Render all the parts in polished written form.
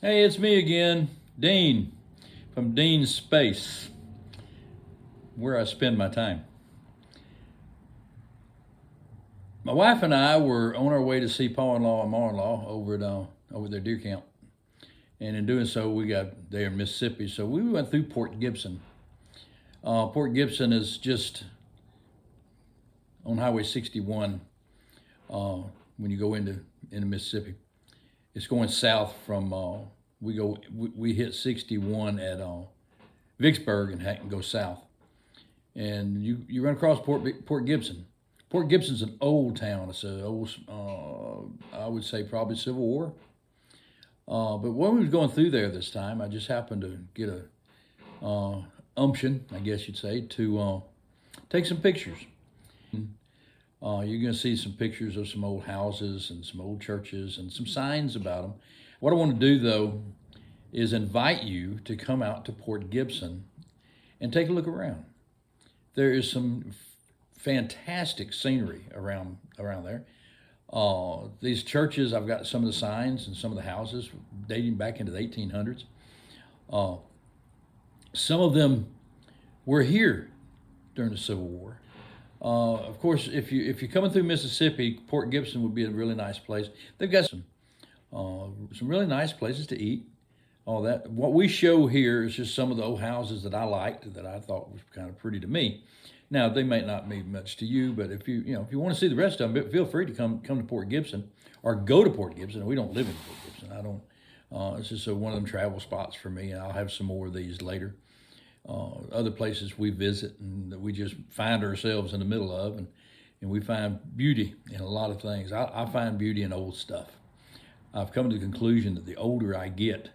Hey, it's me again, Dean, from Dean's Space, where I spend my time. My wife and I were on our way to see Pa-in-law and Ma-in-law over their deer camp. And in doing so, we got there in Mississippi. So we went through Port Gibson. Port Gibson is just on Highway 61 when you go into Mississippi. It's going south from we hit 61 at Vicksburg and go south, and you run across Port Gibson. Port Gibson's an old town. It's an old, I would say probably Civil War. But when we was going through there this time, I just happened to get a umption, I guess you'd say, to take some pictures. You're going to see some pictures of some old houses and some old churches and some signs about them. What I want to do, though, is invite you to come out to Port Gibson and take a look around. There is some fantastic scenery around there. These churches, I've got some of the signs and some of the houses dating back into the 1800s. Some of them were here during the Civil War. Of course, if you're coming through Mississippi, Port Gibson would be a really nice place. They've got some really nice places to eat. All that. What we show here is just some of the old houses that I liked, that I thought was kind of pretty to me. Now, they may not mean much to you, but if you want to see the rest of them, feel free to come to Port Gibson or go to Port Gibson. We don't live in Port Gibson. I don't. It's just one of them travel spots for me, and I'll have some more of these later. Other places we visit and that we just find ourselves in the middle of, and we find beauty in a lot of things. I find beauty in old stuff. I've come to the conclusion that the older I get,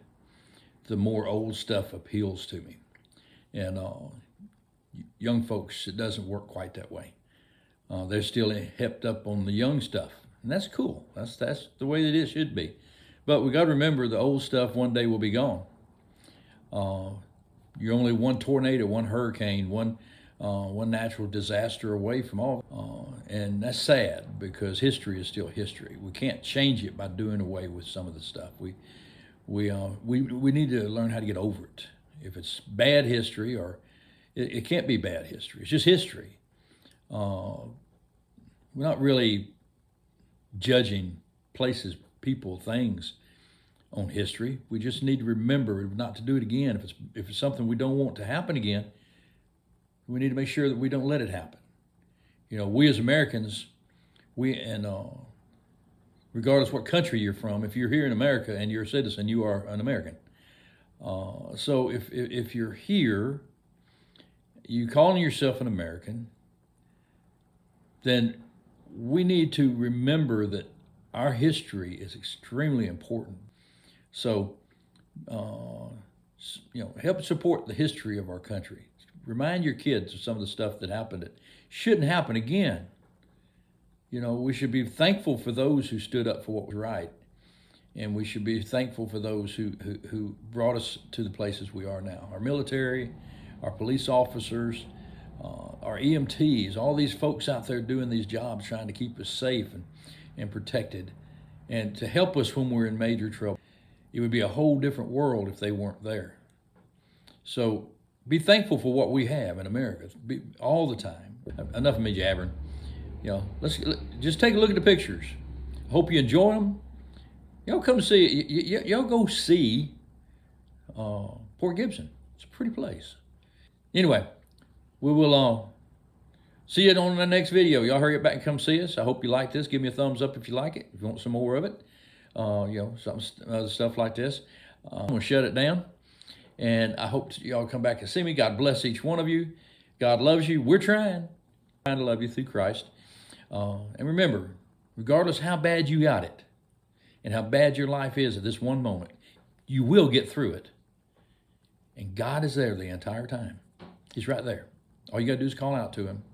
the more old stuff appeals to me. And young folks, it doesn't work quite that way. They're still hepped up on the young stuff, and that's cool. That's the way that it should be. But we got to remember, the old stuff one day will be gone. You're only one tornado, one hurricane, one natural disaster away from all. And that's sad, because history is still history. We can't change it by doing away with some of the stuff. We need to learn how to get over it. If it's bad history, or it can't be bad history. It's just history. We're not really judging places, people, things on history. We just need to remember not to do it again. If it's something we don't want to happen again, we need to make sure that we don't let it happen. We as Americans, regardless what country you're from, if you're here in America and you're a citizen, you are an American. So if you're here, you calling yourself an American, then we need to remember that our history is extremely important. So, help support the history of our country. Remind your kids of some of the stuff that happened that shouldn't happen again. We should be thankful for those who stood up for what was right. And we should be thankful for those who brought us to the places we are now. Our military, our police officers, our EMTs, all these folks out there doing these jobs, trying to keep us safe and protected, and to help us when we're in major trouble. It would be a whole different world if they weren't there. So be thankful for what we have in America all the time. Enough of me jabbering. Let's just take a look at the pictures. Hope you enjoy them. Y'all come see it. Y'all go see Port Gibson. It's a pretty place. Anyway, we will see you on the next video. Y'all hurry up back and come see us. I hope you like this. Give me a thumbs up if you like it. If you want some more of it. Some other stuff like this. I'm going to shut it down. And I hope y'all come back and see me. God bless each one of you. God loves you. We're trying to love you through Christ. And remember, regardless how bad you got it and how bad your life is at this one moment, you will get through it. And God is there the entire time. He's right there. All you got to do is call out to him.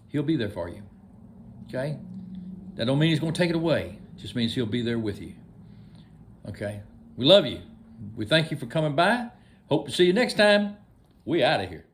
He'll be there for you. Okay? That don't mean he's going to take it away. It just means he'll be there with you. Okay? We love you. We thank you for coming by. Hope to see you next time. We out of here.